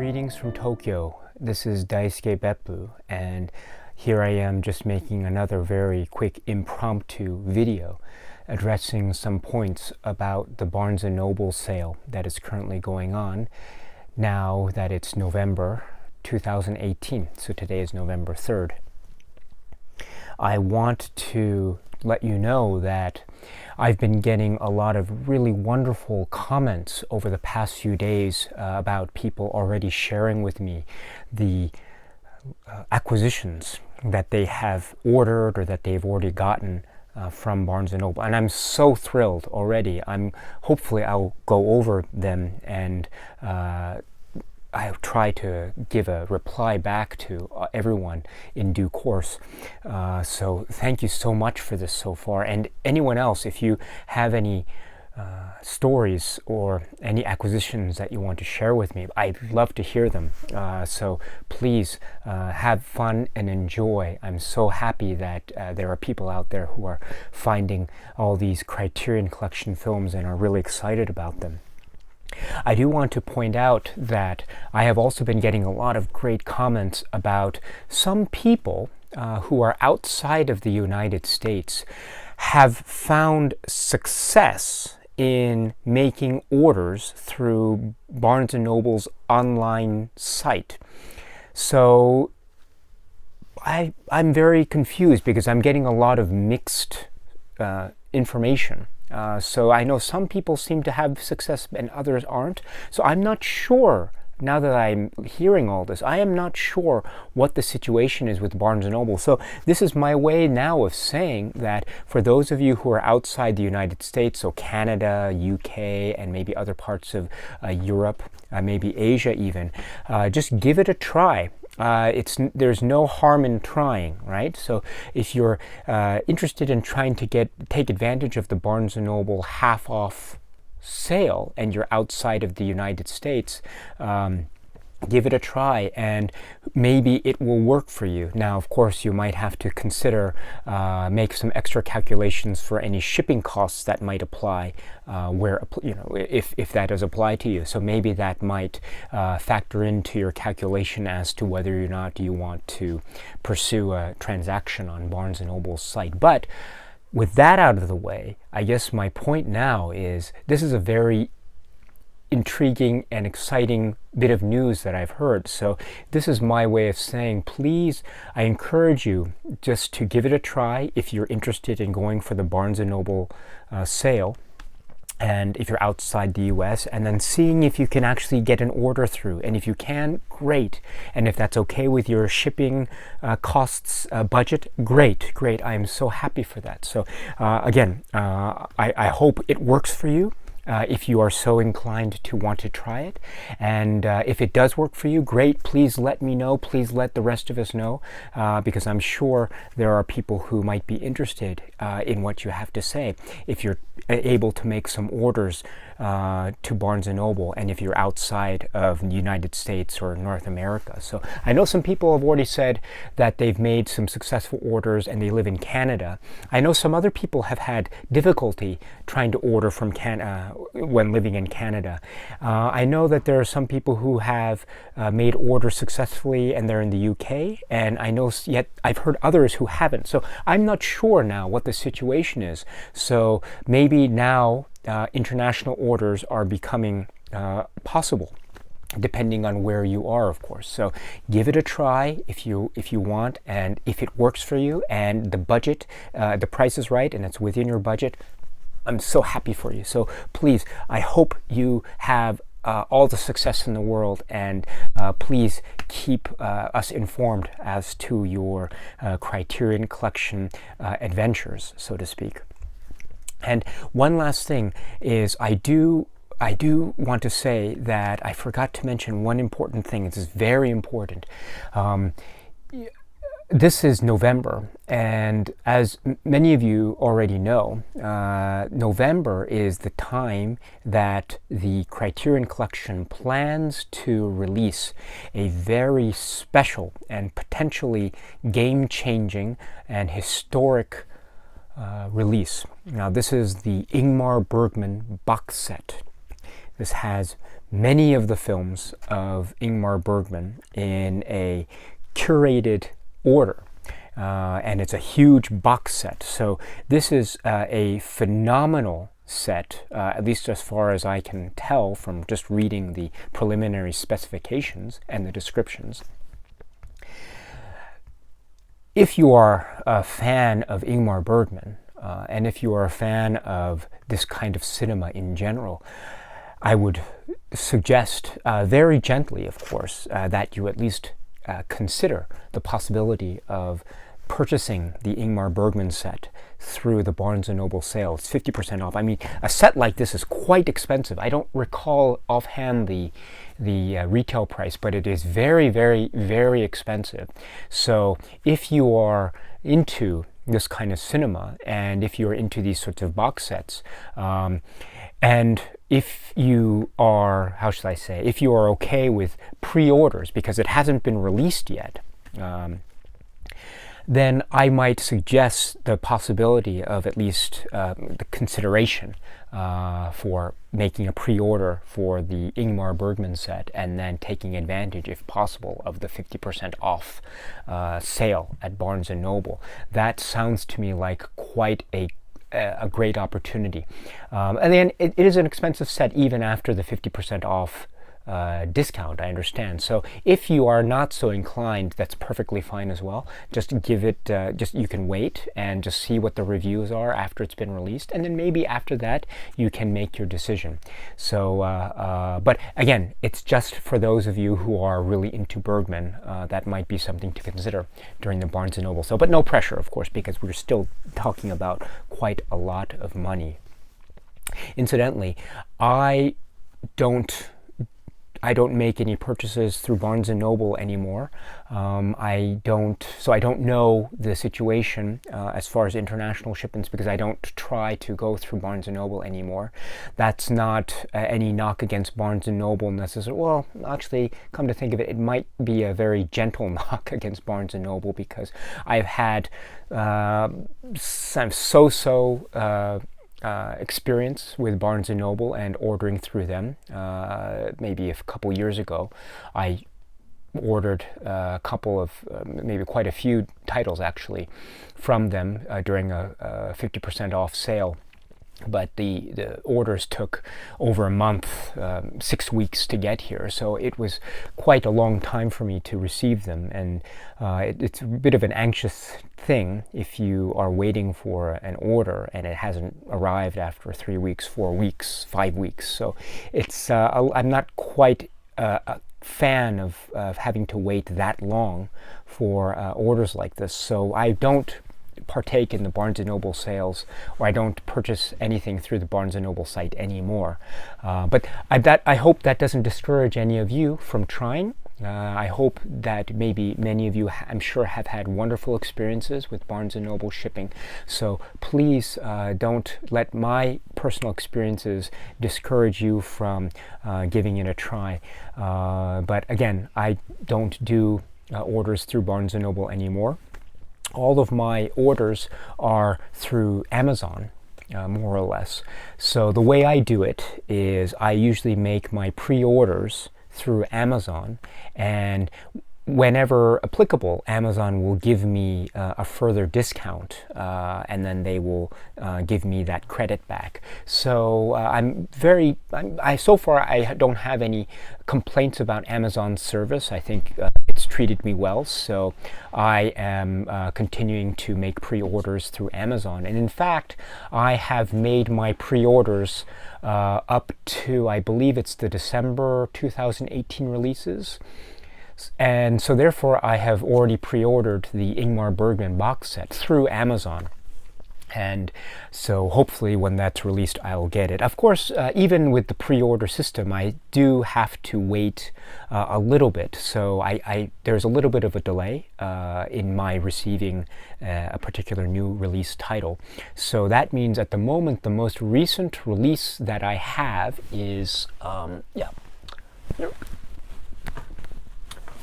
Greetings from Tokyo. This is Daisuke Beppu, and here I am just making another very quick impromptu video addressing some points about the Barnes & Noble sale that is currently going on now that it's November 2018. So today is November 3rd. I want to let you know that I've been getting a lot of really wonderful comments over the past few days about people already sharing with me the acquisitions that they have ordered or that they've already gotten from Barnes & Noble. And I'm so thrilled already. Hopefully I'll go over them and I'll try to give a reply back to everyone in due course. So thank you so much for this so far. And anyone else, if you have any stories or any acquisitions that you want to share with me, I'd love to hear them. So please have fun and enjoy. I'm so happy that there are people out there who are finding all these Criterion Collection films and are really excited about them. I do want to point out that I have also been getting a lot of great comments about some people who are outside of the United States have found success in making orders through Barnes & Noble's online site. So I'm very confused because I'm getting a lot of mixed information. So I know some people seem to have success and others aren't. So I'm not sure, now that I'm hearing all this, I am not sure what the situation is with Barnes & Noble. So this is my way now of saying that for those of you who are outside the United States, so Canada, UK, and maybe other parts of Europe, maybe Asia even, just give it a try. There's no harm in trying, right? So if you're interested in trying to take advantage of the Barnes & Noble half-off sale and you're outside of the United States, give it a try and maybe it will work for you. Now, of course, you might have to consider make some extra calculations for any shipping costs that might apply if that does apply to you. So maybe that might factor into your calculation as to whether or not you want to pursue a transaction on Barnes & Noble's site. But with that out of the way, I guess my point now is this is a very intriguing and exciting bit of news that I've heard. So this is my way of saying, please, I encourage you just to give it a try if you're interested in going for the Barnes & Noble sale, and if you're outside the US, and then seeing if you can actually get an order through. And if you can, great. And if that's okay with your shipping costs budget, great. I am so happy for that. So again, I hope it works for you. If you are so inclined to want to try it. And if it does work for you, great. Please let me know. Please let the rest of us know, because I'm sure there are people who might be interested in what you have to say. If you're able to make some orders to Barnes & Noble, and if you're outside of the United States or North America. So I know some people have already said that they've made some successful orders and they live in Canada. I know some other people have had difficulty trying to order from when living in Canada. I know that there are some people who have made orders successfully and they're in the UK, and I know yet I've heard others who haven't. So I'm not sure now what the situation is. So maybe now international orders are becoming possible, depending on where you are, of course. So give it a try if you want, and if it works for you and the budget, the price is right and it's within your budget, I'm so happy for you. So please, I hope you have all the success in the world, and please keep us informed as to your Criterion Collection adventures, so to speak. And one last thing is I do want to say that I forgot to mention one important thing. This is very important. This is November, and as many of you already know, November is the time that the Criterion Collection plans to release a very special and potentially game-changing and historic release. Now, this is the Ingmar Bergman Box Set. This has many of the films of Ingmar Bergman in a curated order. And it's a huge box set. So this is a phenomenal set, at least as far as I can tell from just reading the preliminary specifications and the descriptions. If you are a fan of Ingmar Bergman, and if you are a fan of this kind of cinema in general, I would suggest, very gently of course, that you at least consider the possibility of purchasing the Ingmar Bergman set through the Barnes & Noble sale. It's 50% off. I mean, a set like this is quite expensive. I don't recall offhand the retail price, but it is very, very, very expensive. So if you are into this kind of cinema, and if you're into these sorts of box sets, and if you are, how should I say, if you are okay with pre-orders because it hasn't been released yet, then I might suggest the possibility of at least the consideration for making a pre-order for the Ingmar Bergman set, and then taking advantage, if possible, of the 50% off sale at Barnes & Noble. That sounds to me like quite a great opportunity. And then it is an expensive set even after the 50% off discount, I understand. So if you are not so inclined, that's perfectly fine as well. Just give it, you can wait and just see what the reviews are after it's been released, and then maybe after that you can make your decision. So, but again, it's just for those of you who are really into Bergman. That might be something to consider during the Barnes & Noble sale, but no pressure, of course, because we're still talking about quite a lot of money. Incidentally, I don't make any purchases through Barnes & Noble anymore. I don't know the situation as far as international shipments, because I don't try to go through Barnes & Noble anymore. That's not any knock against Barnes & Noble necessarily. Well, actually, come to think of it, it might be a very gentle knock against Barnes & Noble, because I've had some so-so experience with Barnes & Noble and ordering through them. Maybe a couple years ago, I ordered a couple of, maybe quite a few titles actually, from them during a 50% off sale. But the orders took over a month, 6 weeks to get here. So it was quite a long time for me to receive them. And it's a bit of an anxious thing if you are waiting for an order and it hasn't arrived after 3 weeks, 4 weeks, 5 weeks. So it's I'm not quite a fan of having to wait that long for orders like this. So I don't partake in the Barnes & Noble sales, or I don't purchase anything through the Barnes & Noble site anymore. But I hope that doesn't discourage any of you from trying. I hope that maybe many of you, I'm sure, have had wonderful experiences with Barnes & Noble shipping. So please don't let my personal experiences discourage you from giving it a try. But again, I don't do orders through Barnes & Noble anymore. All of my orders are through Amazon, more or less. So the way I do it is I usually make my pre-orders through Amazon, and whenever applicable, Amazon will give me a further discount, and then they will give me that credit back. So so far I don't have any complaints about Amazon's service. I think it's treated me well, so I am continuing to make pre-orders through Amazon. And in fact, I have made my pre-orders up to, I believe it's the December 2018 releases. And so therefore I have already pre-ordered the Ingmar Bergman box set through Amazon. And so hopefully when that's released, I'll get it. Of course, even with the pre-order system, I do have to wait a little bit. So there's a little bit of a delay in my receiving a particular new release title. So that means at the moment, the most recent release that I have is,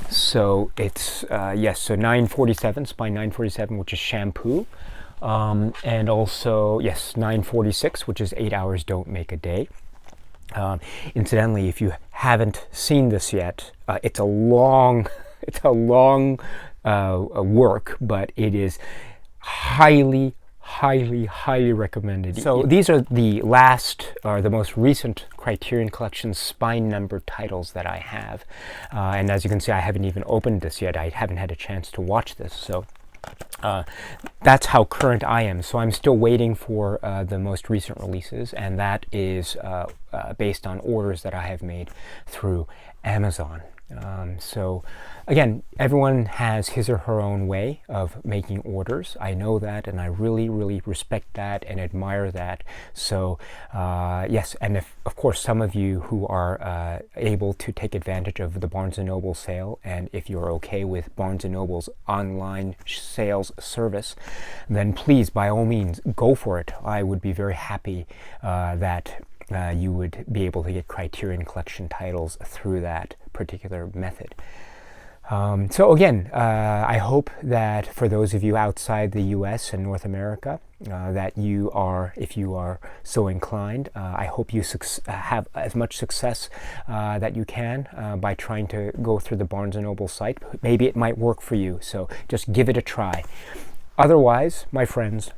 so it's, yes, so 947, Spine 947, which is Shampoo. And also, yes, 946, which is 8 Hours Don't Make a Day. Incidentally, if you haven't seen this yet, it's a long, it's a long work, but it is highly, highly recommended. So these are the last, or the most recent Criterion Collection spine number titles that I have. And as you can see, I haven't even opened this yet. I haven't had a chance to watch this. So that's how current I am. So I'm still waiting for the most recent releases, and that is based on orders that I have made through Amazon. So again, everyone has his or her own way of making orders. I know that, and I really respect that and admire that. So yes, and if, of course, some of you who are able to take advantage of the Barnes & Noble sale, and if you're okay with Barnes & Noble's online sales service, then please, by all means, go for it. I would be very happy that you would be able to get Criterion Collection titles through that particular method. So again, I hope that for those of you outside the US and North America, that you are, if you are so inclined, I hope you have as much success that you can by trying to go through the Barnes & Noble site. Maybe it might work for you, so just give it a try. Otherwise, my friends,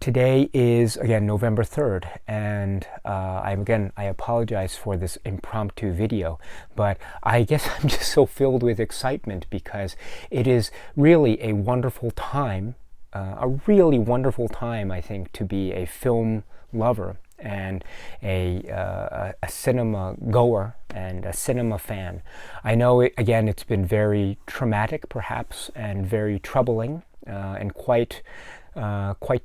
today is, again, November 3rd, and I apologize for this impromptu video, but I guess I'm just so filled with excitement because it is really a wonderful time, I think, to be a film lover and a cinema goer and a cinema fan. I know, again, it's been very traumatic, perhaps, and very troubling, and quite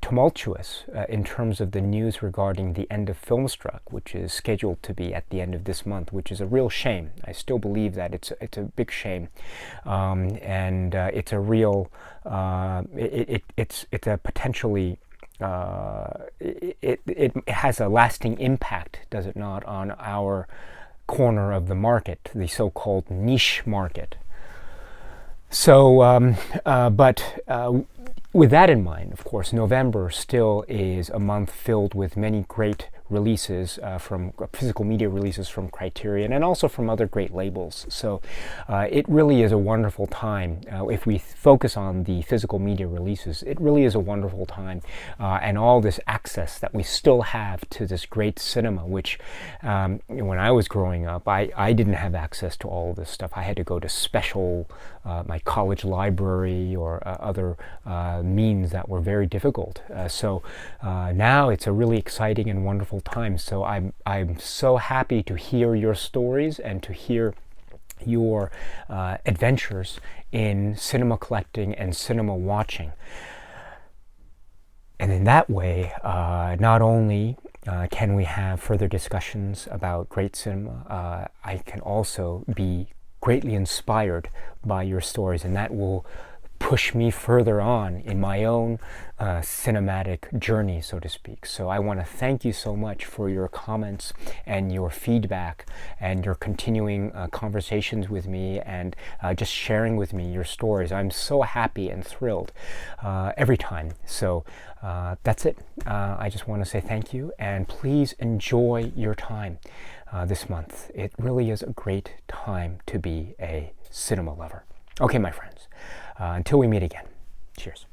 tumultuous in terms of the news regarding the end of Filmstruck, which is scheduled to be at the end of this month, which is a real shame. I still believe that it's a big shame, and it's a real it's a potentially it has a lasting impact, does it not, on our corner of the market, the so-called niche market. So, with that in mind, of course, November still is a month filled with many great releases from physical media releases from Criterion and also from other great labels. So it really is a wonderful time. If we focus on the physical media releases, it really is a wonderful time, and all this access that we still have to this great cinema, which when I was growing up, I didn't have access to all of this stuff. I had to go to special, my college library or other means that were very difficult. So now it's a really exciting and wonderful time. So I'm so happy to hear your stories and to hear your adventures in cinema collecting and cinema watching. And in that way, not only can we have further discussions about great cinema, I can also be greatly inspired by your stories, and that will push me further on in my own cinematic journey, so to speak. So I want to thank you so much for your comments and your feedback and your continuing conversations with me and just sharing with me your stories. I'm so happy and thrilled every time. So that's it. I just want to say thank you, and please enjoy your time this month. It really is a great time to be a cinema lover. Okay, my friends. Until we meet again, cheers.